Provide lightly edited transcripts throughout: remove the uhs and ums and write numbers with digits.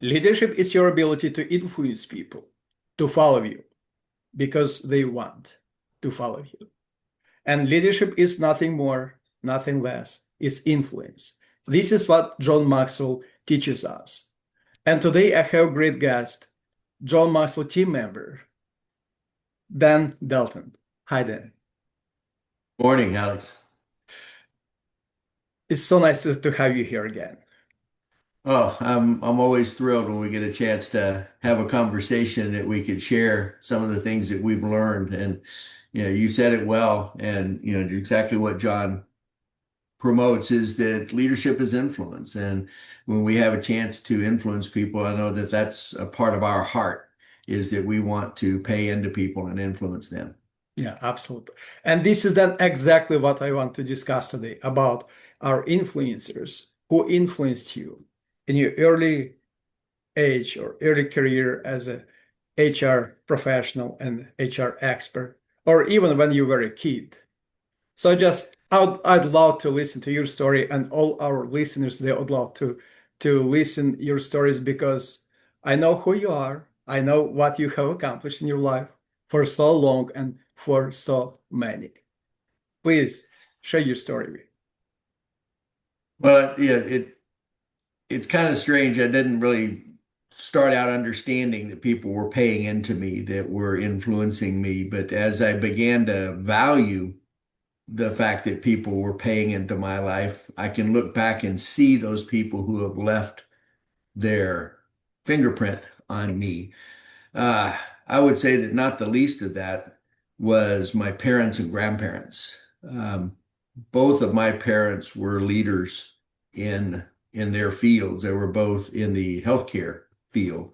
Leadership is your ability to influence people to follow you because they want to follow you. And leadership is nothing more, nothing less, is influence. This is what John Maxwell teaches us. And today I have a great guest, John Maxwell team member, Dalton. Hi, Dan. Morning, Alex. It's so nice to have you here again. Oh, I'm always thrilled when we get a chance to have a conversation that we could share some of the things that we've learned. And you said it well, and exactly what John promotes is that leadership is influence. And when we have a chance to influence people, I know that that's a part of our heart, is that we want to pay into people and influence them. Yeah, absolutely. And this is then exactly what I want to discuss today about our influencers who influenced you in your early age or early career as a HR professional and HR expert, or even when you were a kid. So I'd love to listen to your story, and all our listeners, they would love to listen your stories because I know who you are. I know what you have accomplished in your life for so long and for so many. Please share your story with. Well, yeah, it's kind of strange. I didn't really start out understanding that people were paying into me, that were influencing me. But as I began to value the fact that people were paying into my life, I can look back and see those people who have left their fingerprint on me. Uh, I would say that not the least of that was my parents and grandparents. Both of my parents were leaders in in their fields. They were both in the healthcare field.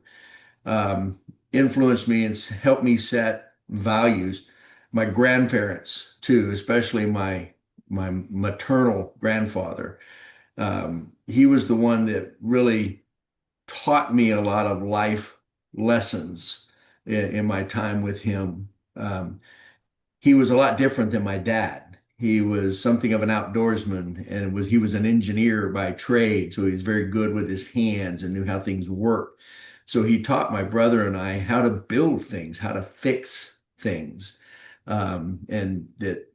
Um, Influenced me and helped me set values. My grandparents too, especially my maternal grandfather. He was the one that really taught me a lot of life lessons in my time with him. He was a lot different than my dad. He was something of an outdoorsman and he was an engineer by trade, so he was very good with his hands and knew how things work. So he taught my brother and I how to build things, how to fix things, and that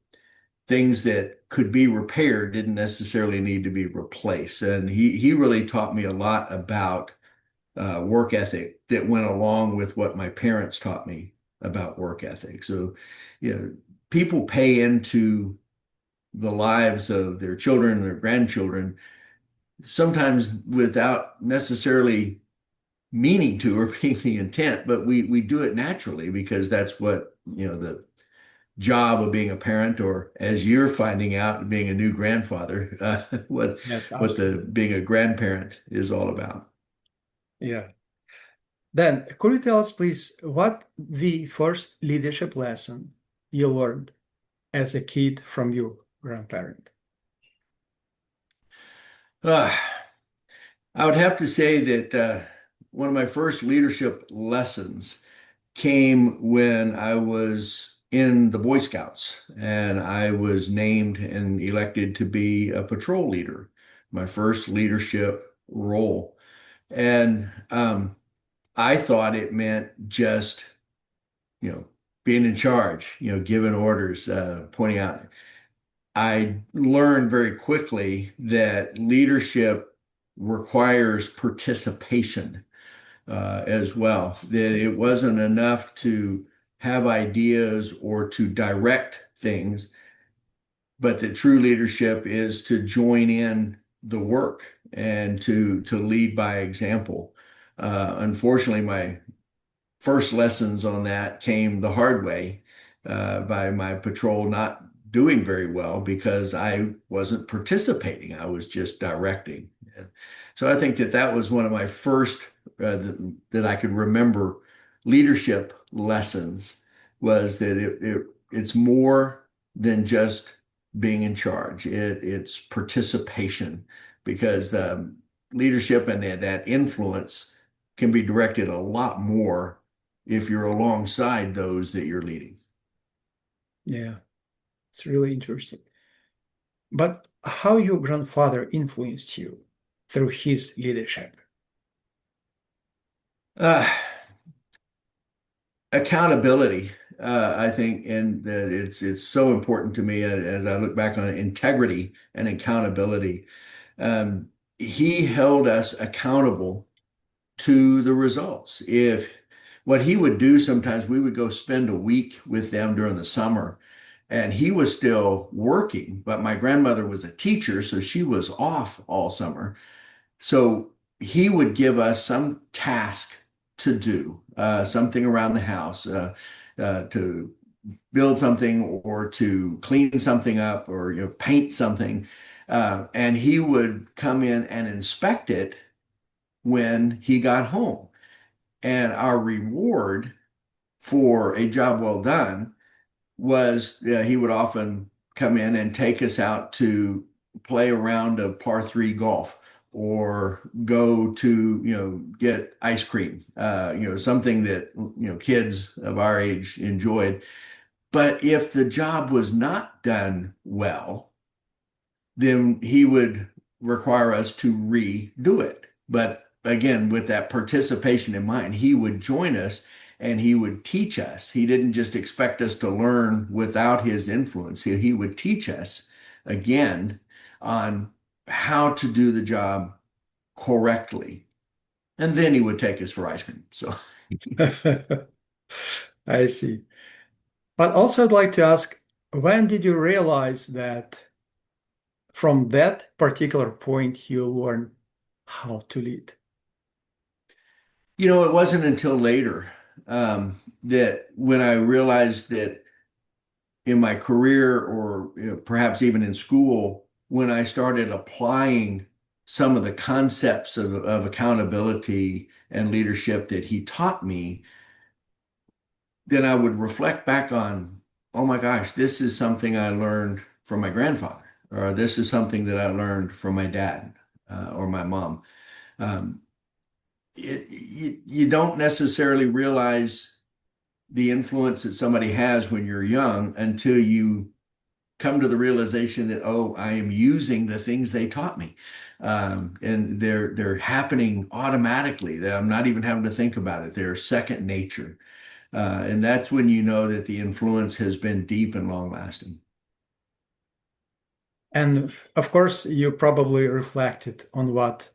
things that could be repaired didn't necessarily need to be replaced. And he really taught me a lot about work ethic that went along with what my parents taught me about work ethic. So, people pay into the lives of their children and their grandchildren, sometimes without necessarily meaning to or being the intent, but we do it naturally because that's what, the job of being a parent, or as you're finding out, being a new grandfather, Yes, what the absolutely. being a grandparent is all about. Yeah. Then, could you tell us, please, what the first leadership lesson you learned as a kid from your grandparent? Uh, I would have to say that one of my first leadership lessons came when I was in the Boy Scouts and I was named and elected to be a patrol leader, my first leadership role. And I thought it meant just, you know, being in charge, giving orders, pointing out. I learned very quickly that leadership requires participation as well, that it wasn't enough to have ideas or to direct things, but that true leadership is to join in the work and to lead by example. Unfortunately, my first lessons on that came the hard way by my patrol not doing very well because I wasn't participating. I was just directing. And so I think that that was one of my first that I could remember leadership lessons was that it's more than just being in charge. It's participation because leadership and that influence can be directed a lot more if you're alongside those that you're leading. Yeah, it's really interesting. But how your grandfather influenced you through his leadership? Uh, Accountability, I think, and that it's so important to me as I look back on it, integrity and accountability. Um, he held us accountable to the results. If what he would do sometimes, we would go spend a week with them during the summer, and he was still working, but my grandmother was a teacher, so she was off all summer. So he would give us some task to do, something around the house, to build something or to clean something up or paint something. And he would come in and inspect it when he got home. And our reward for a job well done was he would often come in and take us out to play a round of par 3 golf or go to, get ice cream, something that, kids of our age enjoyed. But if the job was not done well, then he would require us to redo it. But again, with that participation in mind, he would join us and he would teach us. He didn't just expect us to learn without his influence. He would teach us again on how to do the job correctly. And then he would take us for ice cream. So, I see. But also, I'd like to ask, when did you realize that from that particular point you learn how to lead? it wasn't until later that when I realized that in my career or perhaps even in school, when I started applying some of the concepts of accountability and leadership that he taught me, then I would reflect back on, oh my gosh, this is something I learned from my grandfather, or this is something that I learned from my dad or my mom. Um, you don't necessarily realize the influence that somebody has when you're young until you come to the realization that, oh, I am using the things they taught me. And they're happening automatically, that I'm not even having to think about it. They're second nature. And that's when you know that the influence has been deep and long lasting. And of course, you probably reflected on what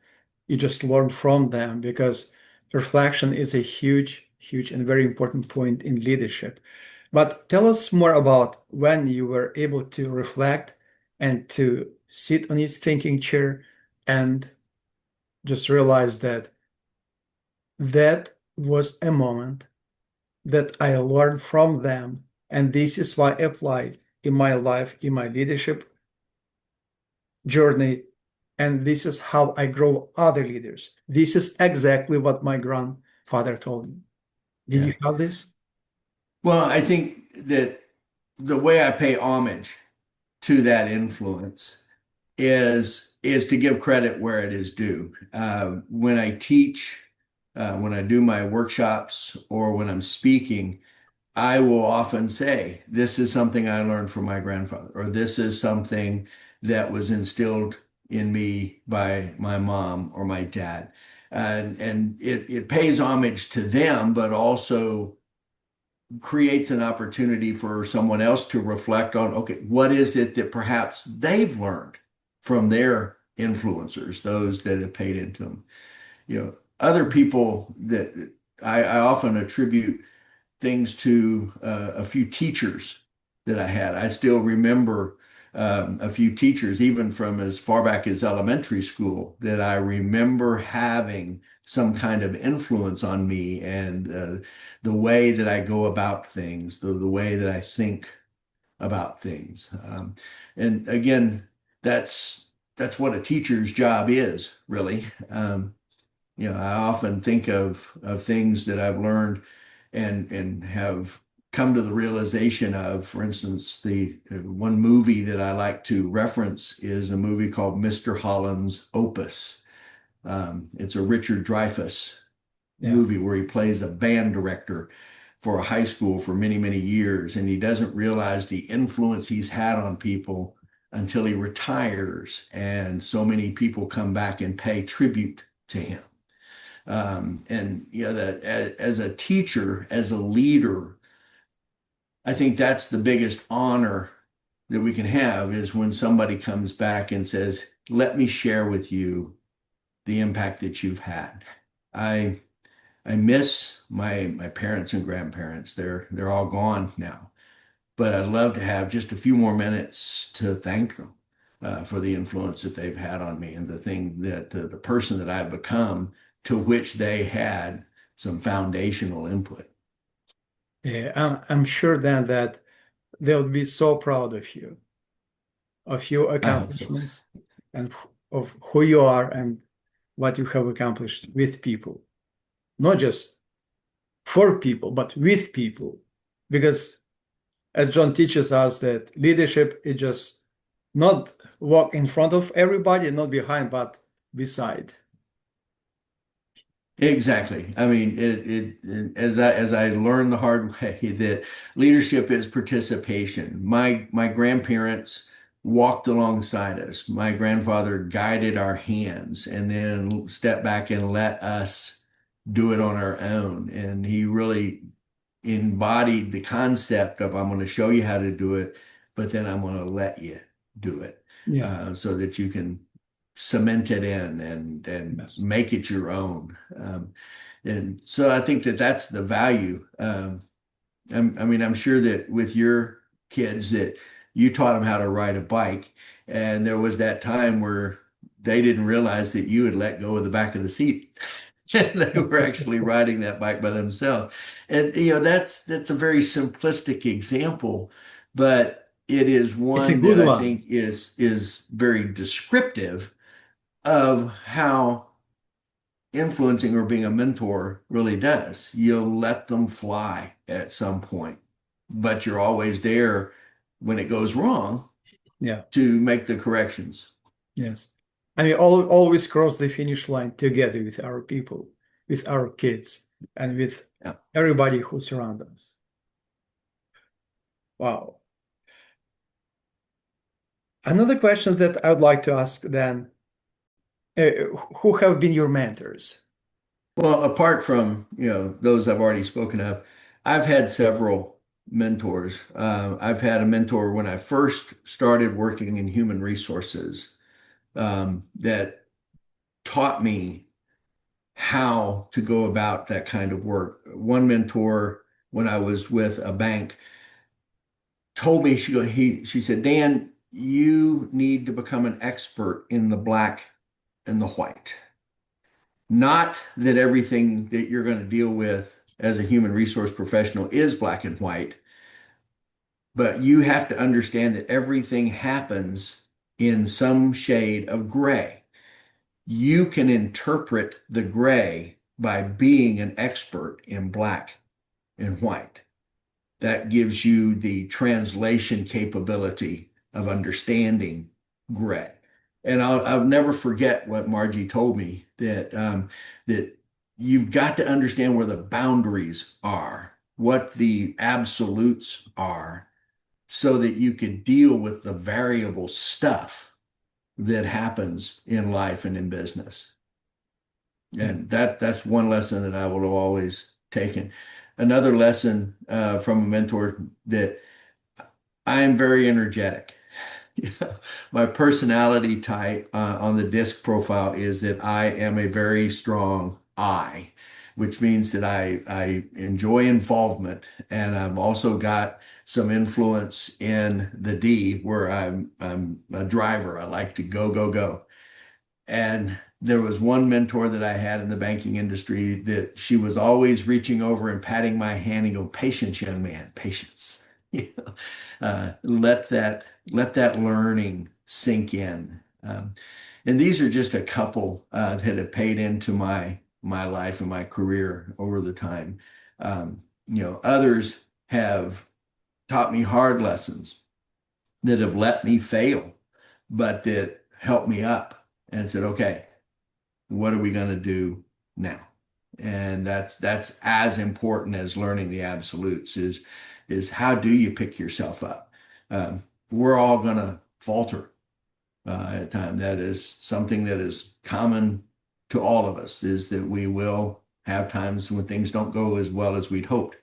you just learned from them because reflection is a huge, huge, and very important point in leadership. But tell us more about when you were able to reflect and to sit on his thinking chair and just realize that that was a moment that I learned from them. And this is why I apply in my life, in my leadership journey. And this is how I grow other leaders. This is exactly what my grandfather told me. Did Yeah. you have this? Well, I think that the way I pay homage to that influence is to give credit where it is due. When I teach, when I do my workshops, or when I'm speaking, I will often say, "This is something I learned from my grandfather," or "This is something that was instilled in me by my mom or my dad." And it pays homage to them, but also creates an opportunity for someone else to reflect on, okay, what is it that perhaps they've learned from their influencers, those that have paid into them. Other people that I often attribute things to a few teachers that I had. I still remember a few teachers, even from as far back as elementary school, that I remember having some kind of influence on me and the way that I go about things, the way that I think about things. And again, that's what a teacher's job is, really. I often think of things that I've learned and have come to the realization of. For instance, the one movie that I like to reference is a movie called Mr. Holland's Opus. It's a Richard Dreyfuss Yeah. movie where he plays a band director for a high school for many, many years, and he doesn't realize the influence he's had on people until he retires, and so many people come back and pay tribute to him. And that as a teacher, as a leader, I think that's the biggest honor that we can have is when somebody comes back and says, "Let me share with you the impact that you've had." I I miss my parents and grandparents. They're all gone now, but I'd love to have just a few more minutes to thank them for the influence that they've had on me and the thing that the person that I've become to which they had some foundational input. Yeah, I'm sure then that they would be so proud of your I hope so. accomplishments, and of who you are and what you have accomplished with people, not just for people, but with people. Because as John teaches us that leadership is just not walk in front of everybody, not behind, but beside. Exactly. I mean, as I learned the hard way that leadership is participation. My grandparents walked alongside us. My grandfather guided our hands and then stepped back and let us do it on our own. And he really embodied the concept of I'm going to show you how to do it, but then I'm going to let you do it Yeah. so that you can cement it in and Yes. make it your own. And so I think that that's the value. I mean, I'm sure that with your kids that you taught them how to ride a bike, and there was that time where they didn't realize that you had let go of the back of the seat. And they were actually riding that bike by themselves. And that's a very simplistic example, but it is It's a one that good I one. think is very descriptive of how influencing or being a mentor really does. You'll let them fly at some point, but you're always there when it goes wrong Yeah. to make the corrections. Yes. I mean, always cross the finish line together with our people, with our kids, and with Yeah. everybody who surrounds us. Wow. Another question that I would like to ask then, uh, who have been your mentors? Well, apart from, those I've already spoken of, I've had several mentors. I've had a mentor when I first started working in human resources that taught me how to go about that kind of work. One mentor, when I was with a bank, told me, she said, "Dan, you need to become an expert in the black and the white. Not that everything that you're going to deal with as a human resource professional is black and white, but you have to understand that everything happens in some shade of gray. You can interpret the gray by being an expert in black and white. That gives you the translation capability of understanding gray." And I'll never forget what Margie told me that you've got to understand where the boundaries are, what the absolutes are, so that you can deal with the variable stuff that happens in life and in business. Yeah. And that's one lesson that I will have always taken. Another lesson from a mentor that I am very energetic. My personality type on the disc profile is that I am a very strong I, which means that I enjoy involvement, and I've also got some influence in the D where I'm a driver. I like to go, go, go. And there was one mentor that I had in the banking industry that she was always reaching over and patting my hand and go, "Patience, young man, patience." You know, let that learning sink in. And these are just a couple that have paid into my life and my career over the time. Others have taught me hard lessons that have let me fail, but that helped me up and said, "Okay, what are we going to do now?" And that's as important as learning the absolutes is how do you pick yourself up? We're all going to falter at time. That is something that is common to all of us is that we will have times when things don't go as well as we'd hoped.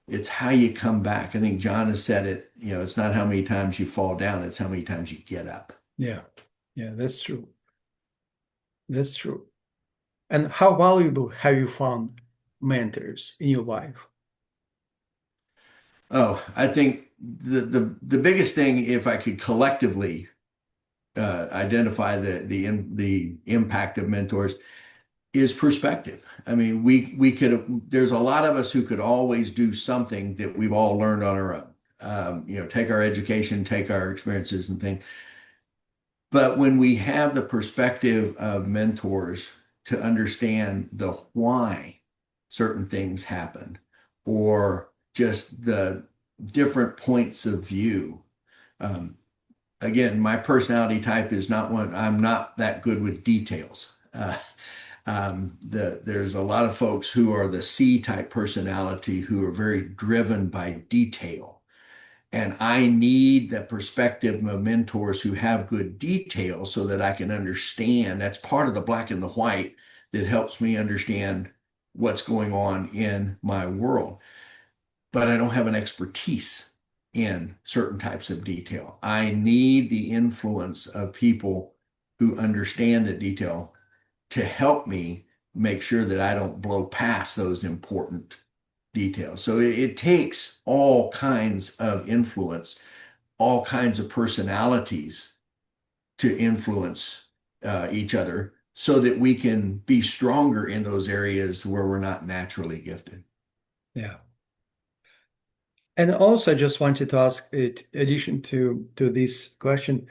It's how you come back. I think John has said it, it's not how many times you fall down, it's how many times you get up. Yeah. Yeah, that's true. That's true. And how valuable have you found mentors in your life? Oh, I think the biggest thing, if I could collectively identify the impact of mentors, is perspective. I mean, we could there's a lot of us who could always do something that we've all learned on our own. Take our education, take our experiences and things. But when we have the perspective of mentors to understand the why certain things happen, or just the different points of view. Um, Again, my personality type is not one, I'm not that good with details. There's a lot of folks who are the C type personality who are very driven by detail. And I need the perspective of mentors who have good detail so that I can understand. That's part of the black and the white that helps me understand what's going on in my world. But I don't have an expertise in certain types of detail. I need the influence of people who understand the detail to help me make sure that I don't blow past those important details. So it takes all kinds of influence, all kinds of personalities to influence each other so that we can be stronger in those areas where we're not naturally gifted. Yeah. And also, I just wanted to ask, in addition to this question,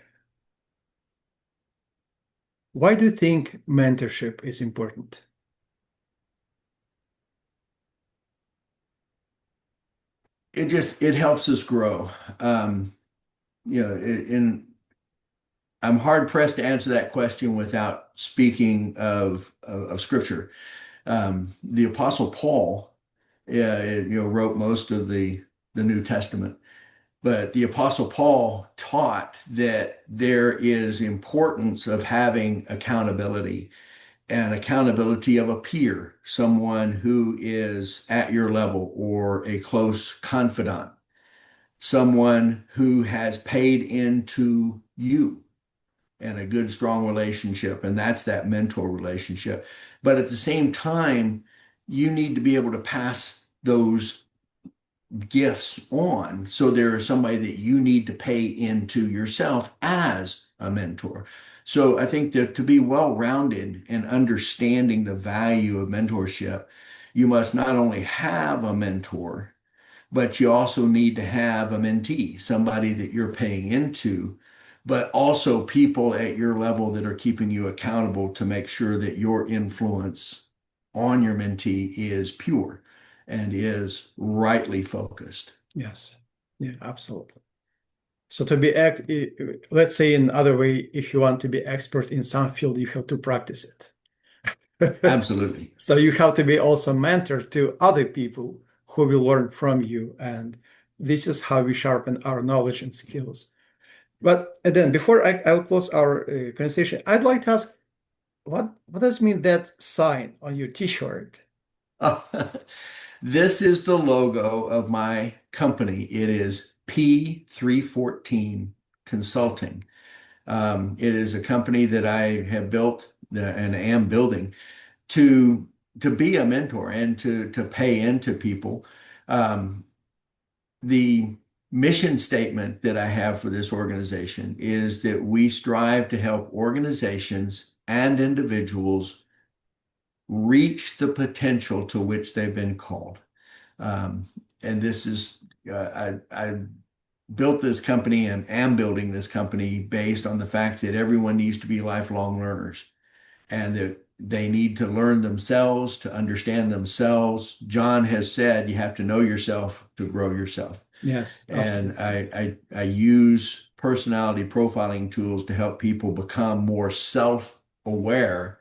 why do you think mentorship is important? It helps us grow. Um, in I'm hard pressed to answer that question without speaking of Scripture. The Apostle Paul, wrote most of the New Testament, but the Apostle Paul taught that there is importance of having accountability and accountability of a peer, someone who is at your level or a close confidant, someone who has paid into you and a good, strong relationship. And that's that mentor relationship. But at the same time, you need to be able to pass those gifts on. So there is somebody that you need to pay into yourself as a mentor. So I think that to be well-rounded and understanding the value of mentorship, you must not only have a mentor, but you also need to have a mentee, somebody that you're paying into, but also people at your level that are keeping you accountable to make sure that your influence on your mentee is pure and is rightly focused. Yes. Yeah, absolutely. So let's say in other way, if you want to be expert in some field, you have to practice it. Absolutely. So you have to be also mentor to other people who will learn from you. And this is how we sharpen our knowledge and skills. But then before I'll close our conversation, I'd like to ask, what does mean that sign on your t-shirt? This is the logo of my company. It is P314 Consulting. It is a company that I have built and am building to be a mentor and to pay into people. Um, the mission statement that I have for this organization is that we strive to help organizations and individuals reach the potential to which they've been called. And this is, I built this company and am building this company based on the fact that everyone needs to be lifelong learners and that they need to learn themselves, to understand themselves. John has said you have to know yourself to grow yourself. Yes, And absolutely. I use personality profiling tools to help people become more self-aware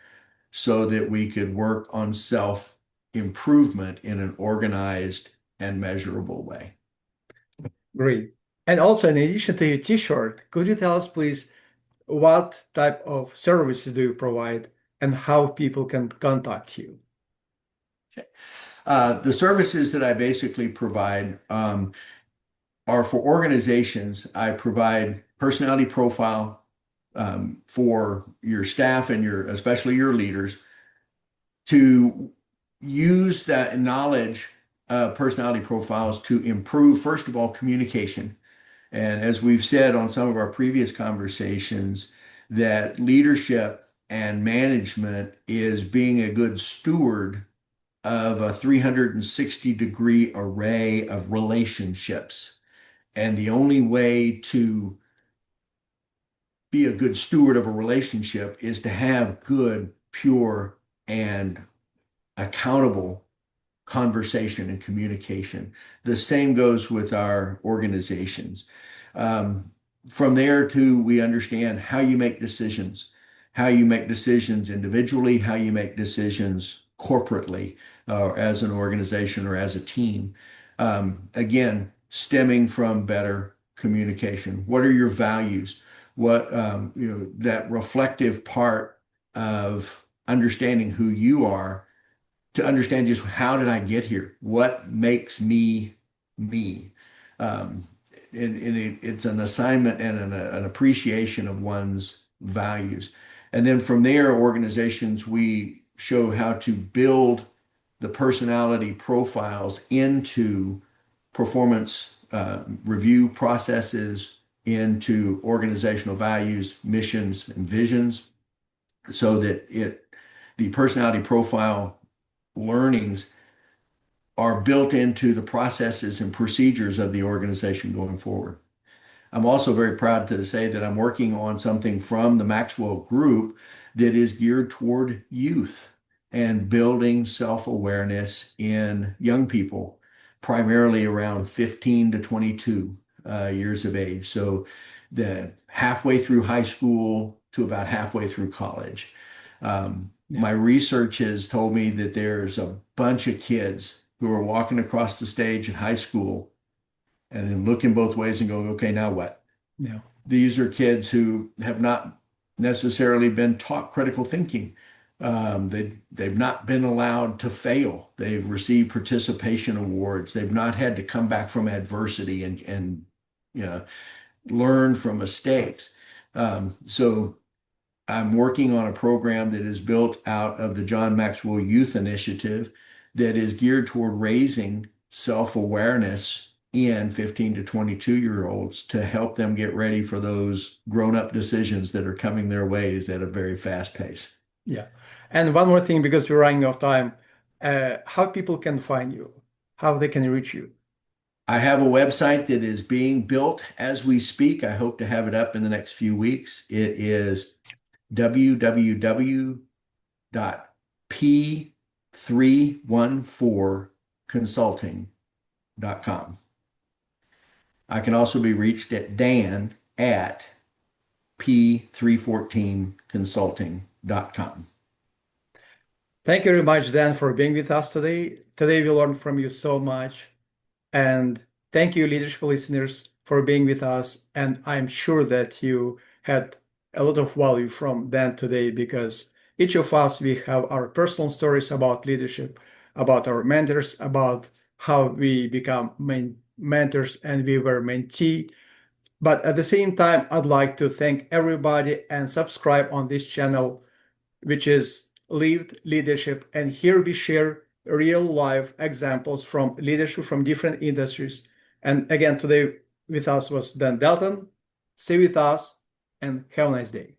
so that we could work on self-improvement in an organized and measurable way. Great. And also, in addition to your t-shirt, could you tell us, please, what type of services do you provide and how people can contact you. The services that I basically provide are for organizations. I provide personality profile for your staff and especially your leaders to use that knowledge of personality profiles to improve, first of all, communication. And as we've said on some of our previous conversations, that leadership and management is being a good steward of a 360-degree array of relationships. And the only way to be a good steward of a relationship is to have good, pure, and accountable conversation and communication. The same goes with our organizations. Um, from there too, we understand how you make decisions, individually, how you make decisions corporately, as an organization or as a team. Again, stemming from better communication. What are your values? What, that reflective part of understanding who you are, to understand just how did I get here? What makes me me? Um, it's an assignment and an appreciation of one's values. And then from there, organizations, we show how to build the personality profiles into performance review processes, into organizational values, missions, and visions, so that the personality profile learnings are built into the processes and procedures of the organization going forward. I'm also very proud to say that I'm working on something from the Maxwell Group that is geared toward youth and building self-awareness in young people, primarily around 15 to 22 years of age. So the halfway through high school to about halfway through college. My research has told me that there's a bunch of kids who are walking across the stage in high school and then looking both ways and going, okay, now what? Yeah. These are kids who have not necessarily been taught critical thinking. They've not been allowed to fail. They've received participation awards. They've not had to come back from adversity and you know, learn from mistakes. So I'm working on a program that is built out of the John Maxwell Youth Initiative that is geared toward raising self-awareness in 15 to 22-year-olds to help them get ready for those grown-up decisions that are coming their ways at a very fast pace. Yeah. And one more thing, because we're running out of time, how people can find you, how they can reach you. I have a website that is being built as we speak. I hope to have it up in the next few weeks. It is www.p314consulting.com. I can also be reached at dan@p314consulting.com. Thank you very much, Dan, for being with us today. Today we learned from you so much. And thank you, leadership listeners, for being with us. And I'm sure that you had a lot of value from Dan today, because each of us, we have our personal stories about leadership, about our mentors, about how we become mentors and we were mentee. But at the same time, I'd like to thank everybody and subscribe on this channel, which is Lived Leadership. And here we share real life examples from leadership from different industries. And again, today with us was Dan Dalton. Stay with us and have a nice day.